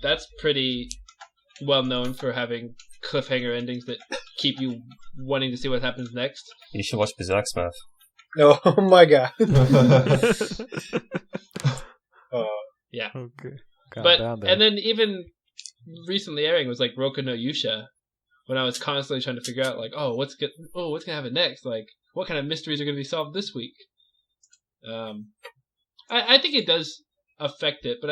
that's pretty well known for having cliffhanger endings that keep you wanting to see what happens next. You should watch Berserk, Smurf. Oh my god. Yeah. Okay. And then even recently airing was like Roku no Yusha, when I was constantly trying to figure out like, what's gonna happen next? Like, what kind of mysteries are gonna be solved this week? I think it does affect it, but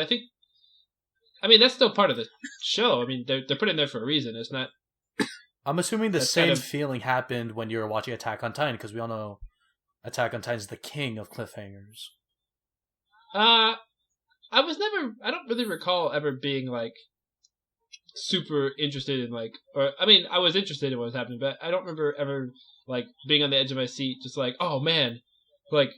I mean that's still part of the show. I mean they're put in there for a reason. It's not. I'm assuming the same feeling happened when you were watching Attack on Titan because we all know Attack on Titan is the king of cliffhangers. I don't really recall ever being like super interested in like, or I mean, I was interested in what was happening, but I don't remember ever like being on the edge of my seat, just like, oh man, like,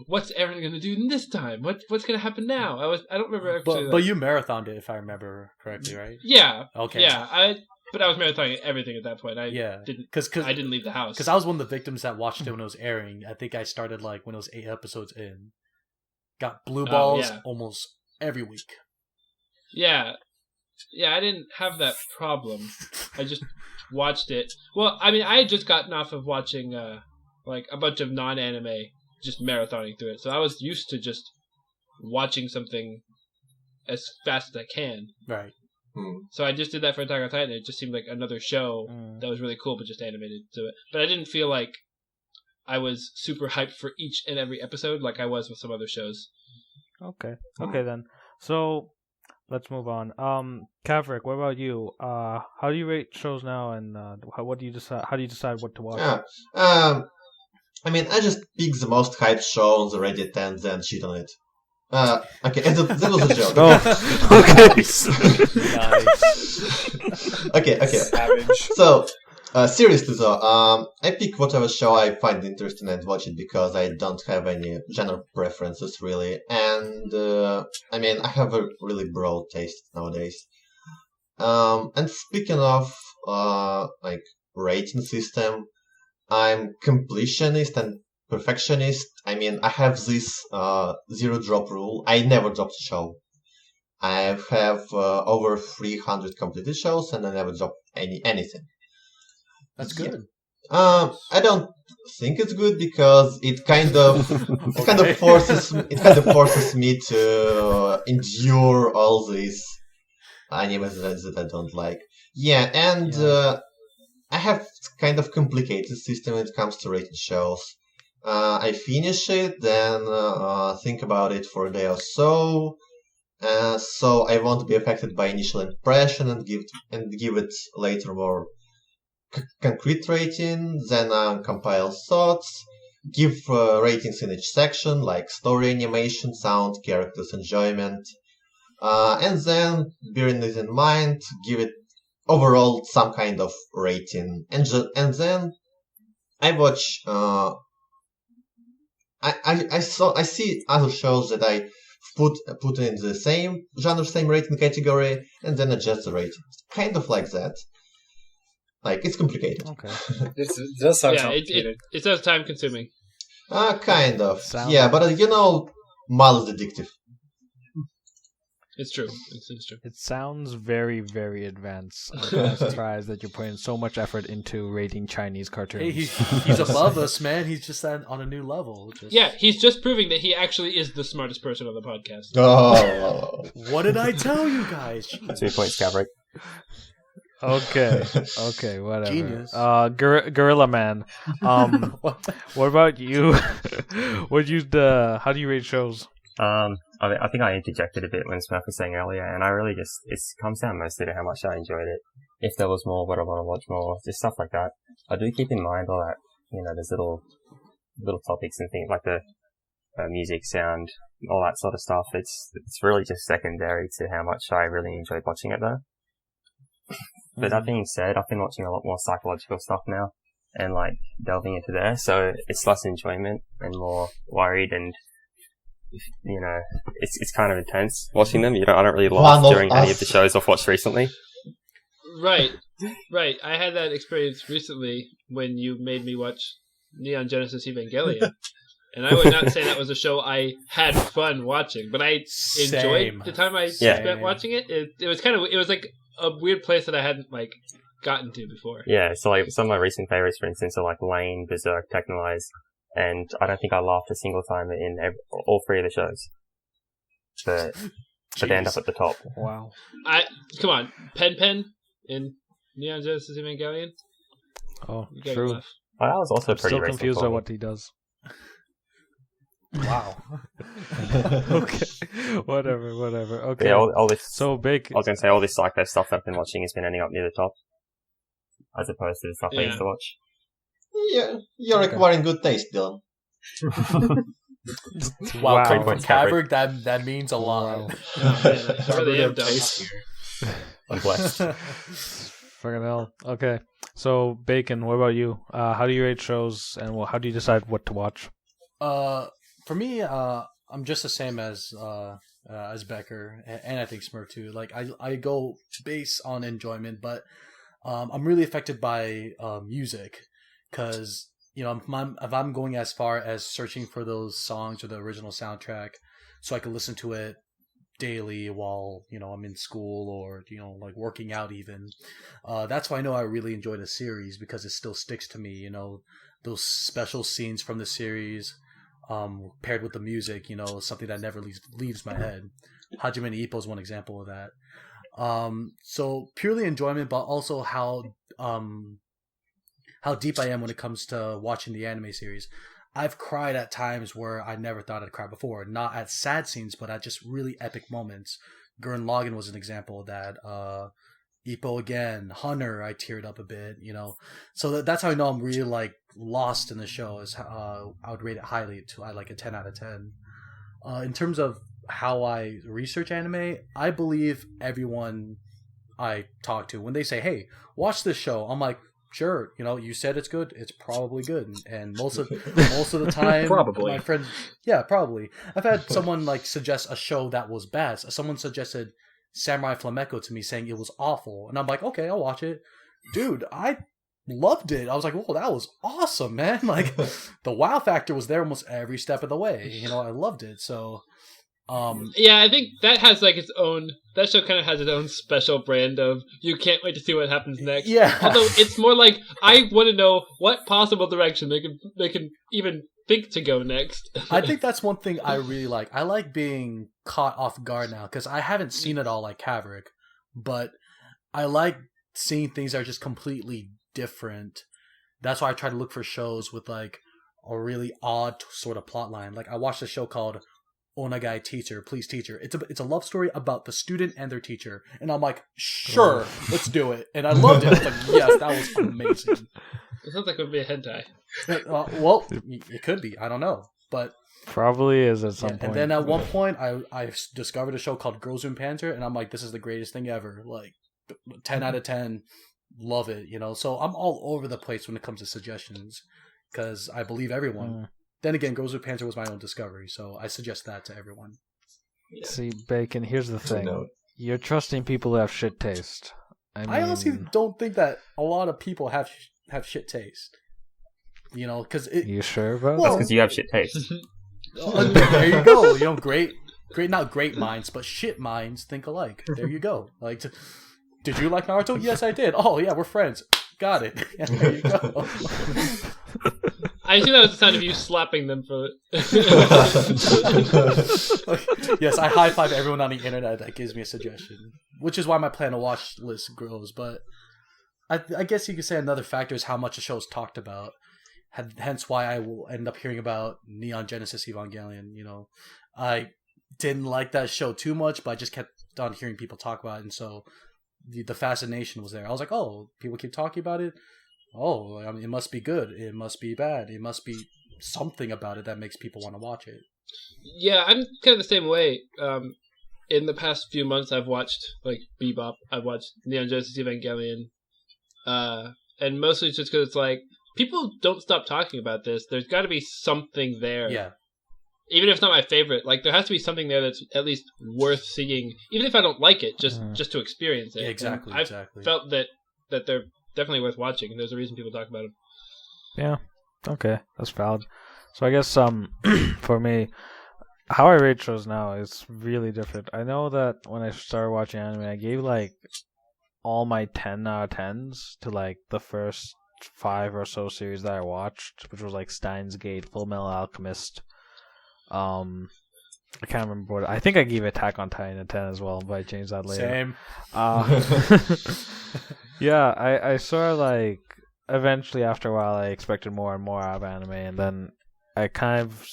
what's Eren gonna do this time? What's gonna happen now? I don't remember actually. But you marathoned it if I remember correctly, right? Yeah. Okay. Yeah, but I was marathoning everything at that point. I didn't leave the house because I was one of the victims that watched it when it was airing. I think I started like when it was 8 episodes in. Got blue balls almost every week. Yeah, I didn't have that problem. I just watched it. Well, I mean, I had just gotten off of watching like a bunch of non-anime, just marathoning through it. So I was used to just watching something as fast as I can. Right. So I just did that for Attack on Titan. It just seemed like another show that was really cool, but just animated to it. But I didn't feel like I was super hyped for each and every episode like I was with some other shows. Okay then. So, let's move on. Kaverik, what about you? How do you rate shows now, and what do you decide? How do you decide what to watch? Yeah. I mean, I just pick the most hyped show on the Reddit and then cheat on it. Okay, and that was a joke. Okay. Okay. Savage. So, seriously though, I pick whatever show I find interesting and watch it because I don't have any genre preferences really, and I mean I have a really broad taste nowadays. And speaking of like rating system, I'm completionist and perfectionist. I mean I have this zero drop rule. I never drop a show. I have over 300 completed shows and I never drop anything. That's good. I don't think it's good because it kind of forces me to endure all these animes that I don't like. Yeah, and I have kind of complicated system when it comes to rating shows. I finish it, then think about it for a day or so. So I won't be affected by initial impression and give it later more concrete rating, then compile thoughts, give ratings in each section like story, animation, sound, characters, enjoyment, and then bearing it in mind, give it overall some kind of rating, and then I watch. I see other shows that I put in the same genre, same rating category, and then adjust the rating. Kind of like that. Like, it's complicated. Okay. It does sound Yeah, complicated. it sounds time consuming. Kind of. Sound- Yeah, but Mal is addictive. It's true. It's true. It sounds very, very advanced. I'm kind of surprised that you're putting so much effort into rating Chinese cartoons. Hey, he's above us, man. He's just on a new level. Just... Yeah, he's just proving that he actually is the smartest person on the podcast. Oh. What did I tell you guys? 2 points, Kaverik. Okay, whatever. Genius. Gorilla Man. What about you? How do you rate shows? I think I interjected a bit when Smurf was saying earlier, and I really it comes down mostly to how much I enjoyed it. If there was more, would I want to watch more? Just stuff like that. I do keep in mind all that, there's little topics and things like the music, sound, all that sort of stuff. It's really just secondary to how much I really enjoyed watching it though. But that being said, I've been watching a lot more psychological stuff now, and like delving into there, so it's less enjoyment and more worried, and it's kind of intense watching them. I don't really laugh during any of the shows I've watched recently. Right. I had that experience recently when you made me watch Neon Genesis Evangelion. And I would not say that was a show I had fun watching, but I enjoyed the time I spent watching it. It was like a weird place that I hadn't like gotten to before. Yeah, so like some of my recent favorites, for instance, are like Lane, Berserk, Technolize, and I don't think I laughed a single time in all three of the shows. But they end up at the top. Wow. Come on, Pen in Neon Genesis Evangelion. Oh, You gotta true. laugh. Well, that was also pretty Still recent confused for on me. what he does. Wow. Okay. Whatever. Okay. Yeah, all this. So big. I was going to say all this psycho stuff that I've been watching has been ending up near the top, as opposed to the stuff I used to watch. Yeah, you're acquiring good taste, Dylan. Wow, Wow. coming from Kaverik, that means a lot. Oh, man, I really am dumb. I'm blessed. Fucking hell. Okay. So Bacon, what about you? How do you rate shows, and how do you decide what to watch? For me, I'm just the same as Becker, and I think Smurf too. Like I go base on enjoyment, but I'm really affected by music, because if I'm going as far as searching for those songs or the original soundtrack, so I can listen to it daily while I'm in school or like working out even. That's why I know I really enjoy the series, because it still sticks to me. Those special scenes from the series. Paired with the music, something that never leaves my head. Hajime no Ippo is one example of that. So purely enjoyment, but also how deep I am when it comes to watching the anime series. I've cried at times where I never thought I'd cry before. Not at sad scenes, but at just really epic moments Gurren Lagann was an example of that. Ippo again, Hunter, I teared up a bit, So that's how I know I'm really like lost in the show. Is I would rate it highly to like a 10 out of 10. In terms of how I research anime, I believe everyone I talk to when they say, "Hey, watch this show." I'm like, "Sure, you said it's good. It's probably good." And most of the time, Probably. my friend, yeah, probably. I've had someone like suggest a show that was bad. Someone suggested Samurai Flamenco to me, saying it was awful, and I'm like, "Okay, I'll watch it." Dude, I loved it. I was like, "Whoa, that was awesome, man!" Like the wow factor was there almost every step of the way. I loved it. So, Yeah, I think that has like its own. That show kind of has its own special brand of you can't wait to see what happens next. Yeah. Although it's more like I want to know what possible direction they can even think to go next. I think that's one thing I really like. I like being caught off guard now because I haven't seen it all like Kaverik, but I like seeing things that are just completely different. That's why I try to look for shows with like a really odd sort of plot line. Like I watched a show called Onagai Teacher, Please Teacher. It's a love story about the student and their teacher, and I'm like, sure, let's do it. And I loved it. I was like, yes, that was amazing. It sounds like it would be a hentai. Well, it could be. I don't know, but Probably is at some point. And then at one point, I discovered a show called Girls Who Panther, and I'm like, this is the greatest thing ever. Like, 10 out of 10, love it. So I'm all over the place when it comes to suggestions because I believe everyone. Then again, Girls Who Panther was my own discovery, so I suggest that to everyone. Yeah. See, Bacon, here's the thing. No. You're trusting people who have shit taste. I honestly don't think that a lot of people have shit taste. Because it. You sure about That's Well- because you have shit taste. There you go. Great, not great minds, but shit minds think alike. There you go. Like, did you like Naruto? Yes, I did. Oh yeah, we're friends. Got it. Yeah, there you go. I assume that was the sound of you slapping them for it. Yes, I high five everyone on the internet that gives me a suggestion, which is why my plan to watch list grows. But I guess you could say another factor is how much the show is talked about. Hence why I will end up hearing about Neon Genesis Evangelion. I didn't like that show too much, but I just kept on hearing people talk about it, and so the fascination was there. I was like, oh, people keep talking about it. Oh, I mean, it must be good. It must be bad. It must be something about it that makes people want to watch it. Yeah, I'm kind of the same way. In the past few months, I've watched like Bebop. I've watched Neon Genesis Evangelion, and mostly it's just because it's like people don't stop talking about this. There's got to be something there. Yeah. Even if it's not my favorite, like there has to be something there that's at least worth seeing. Even if I don't like it, just to experience it. Yeah, exactly. And I've exactly. felt that they're definitely worth watching, and there's a reason people talk about them. Yeah. Okay, that's valid. So I guess for me, how I rate shows now is really different. I know that when I started watching anime, I gave like all my 10 out of 10s to like the first 5 or so series that I watched, which was like Steins Gate, Full Metal Alchemist. I can't remember what. I think I gave Attack on Titan a 10 as well, but I changed that later. Same. Yeah, I sort of like eventually after a while I expected more and more out of anime, and then I kind of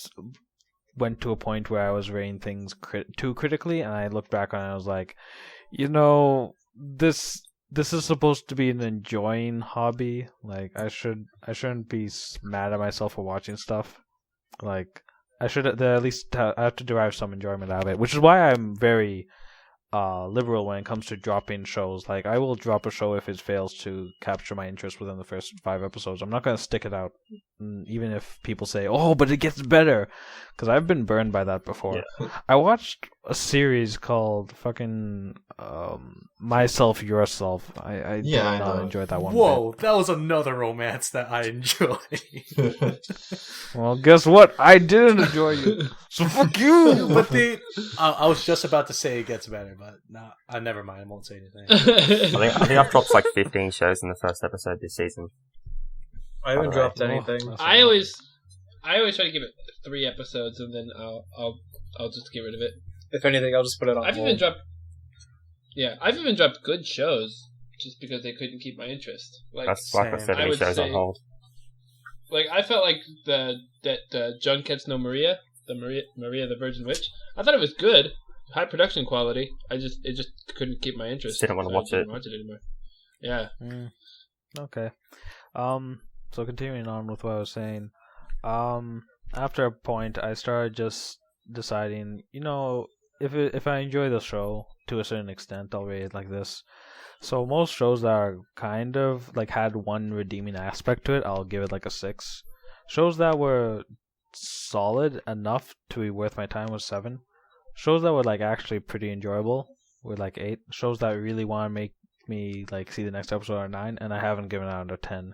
went to a point where I was rating things too critically, and I looked back on it and I was like, this is supposed to be an enjoying hobby. Like I shouldn't be mad at myself for watching stuff. Like I should at least I have to derive some enjoyment out of it, which is why I'm very liberal when it comes to dropping shows. Like I will drop a show if it fails to capture my interest within the first 5 episodes. I'm not going to stick it out, even if people say, "Oh, but it gets better," because I've been burned by that before. Yeah. I watched a series called fucking Myself Yourself. I did I not know. enjoy that one. Whoa, that was another romance that I enjoy. Bit. Well, guess what? I didn't enjoy you. So fuck you. But I was just about to say it gets better, but no, I never mind. I won't say anything. I think I've dropped like 15 shows in the first episode this season. I haven't Alright. dropped anything. I always try to give it 3 episodes, and then I'll just get rid of it. If anything, I'll just put it on I've hold. even dropped good shows just because they couldn't keep my interest. Like That's like the same. 70 I would shows on say- hold. Like I felt like that Junkets no Maria, the Maria the Virgin Witch. I thought it was good, high production quality. It just couldn't keep my interest. Didn't want to watch it. Watch it anymore. Yeah. Okay. So continuing on with what I was saying, after a point, I started just deciding, if I enjoy the show to a certain extent, I'll rate it like this. So most shows that are kind of like had one redeeming aspect to it, I'll give it like a 6. Shows that were solid enough to be worth my time was 7. Shows that were like actually pretty enjoyable were like 8. Shows that really want to make me like see the next episode are 9, and I haven't given out a 10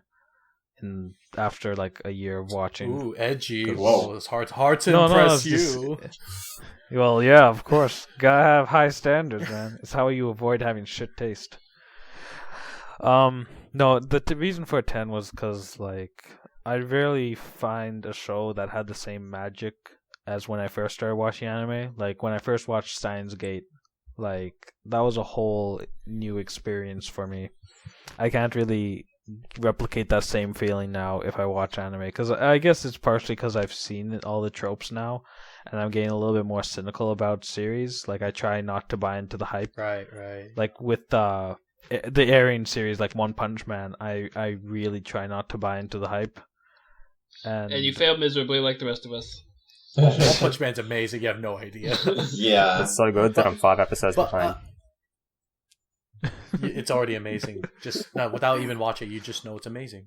after like a year of watching. Ooh, edgy. Whoa. It's hard to impress you. Well, yeah, of course. Gotta have high standards, man. It's how you avoid having shit taste. No, the reason for a 10 was because, like, I rarely find a show that had the same magic as when I first started watching anime. Like, when I first watched Steins Gate, like, that was a whole new experience for me. I can't really replicate that same feeling now if I watch anime, because I guess it's partially because I've seen all the tropes now, and I'm getting a little bit more cynical about series. Like, I try not to buy into the hype. Right. Like with the airing series, like One Punch Man, I really try not to buy into the hype. And you failed miserably like the rest of us. One Punch Man's amazing. You have no idea. Yeah. It's so good that I'm 5 episodes behind. It's already amazing. Just without even watching, you just know it's amazing.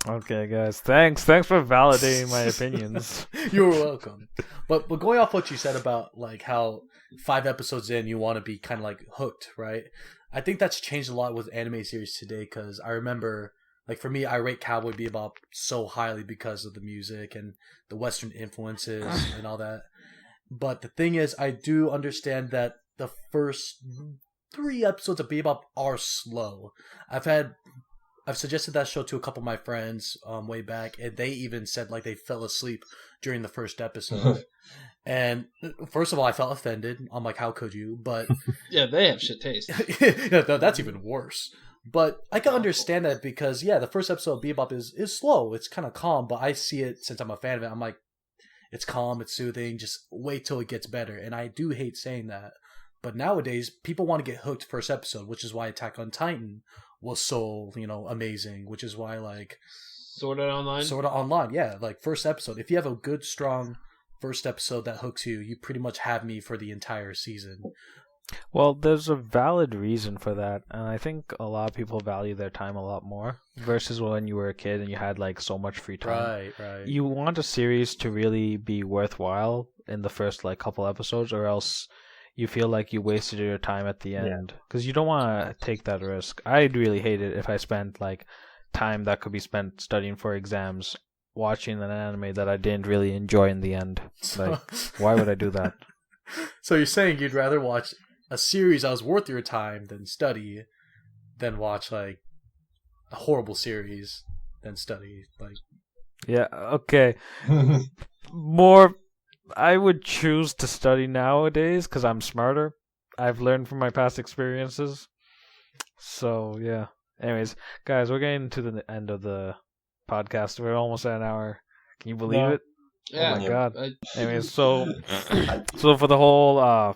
Okay, guys, thanks for validating my opinions. You're welcome. But going off what you said about like how 5 episodes in you want to be kind of like hooked, right? I think that's changed a lot with anime series today, because I remember, like, for me, I rate Cowboy Bebop so highly because of the music and the Western influences and all that. But the thing is, I do understand that the first 3 episodes of Bebop are slow. I've suggested that show to a couple of my friends way back, and they even said like they fell asleep during the first episode. And first of all, I felt offended. I'm like, how could you? But Yeah, they have shit taste. that's even worse. But I can understand that because, yeah, the first episode of Bebop is slow. It's kind of calm, but I see it, since I'm a fan of it, I'm like, it's calm, it's soothing, just wait till it gets better. And I do hate saying that. But nowadays, people want to get hooked first episode, which is why Attack on Titan was so, amazing, which is why, like... Sword Art Online? Yeah. Like, first episode. If you have a good, strong first episode that hooks you, you pretty much have me for the entire season. Well, there's a valid reason for that, and I think a lot of people value their time a lot more versus when you were a kid and you had like so much free time. Right. You want a series to really be worthwhile in the first like couple episodes, or else you feel like you wasted your time at the end, because you don't want to take that risk. I'd really hate it if I spent like time that could be spent studying for exams watching an anime that I didn't really enjoy in the end. Like, why would I do that? So you're saying you'd rather watch a series that was worth your time than watch like a horrible series than study, like... Yeah, okay. More, I would choose to study nowadays because I'm smarter. I've learned from my past experiences. So, yeah. Anyways, guys, we're getting to the end of the podcast. We're almost at an hour. Can you believe it? Yeah. Oh my god. Anyways, so for the whole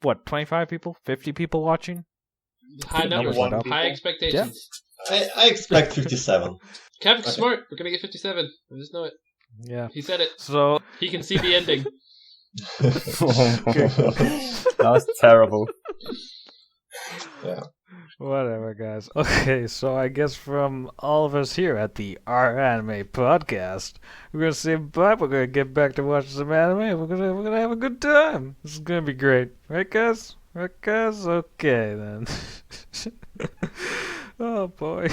25 people, 50 people watching? High numbers, went up. high expectations. I expect 57. Kevin's smart. We're gonna get 57. I just know it. Yeah. He said it. So He can see the ending. That was terrible. Yeah. whatever, guys. Okay, so I guess from all of us here at the Our Anime Podcast, we're gonna say bye. We're gonna get back to watching some anime. We're gonna have a good time. This is gonna be great, right, guys? Right, guys? Okay then. Oh boy.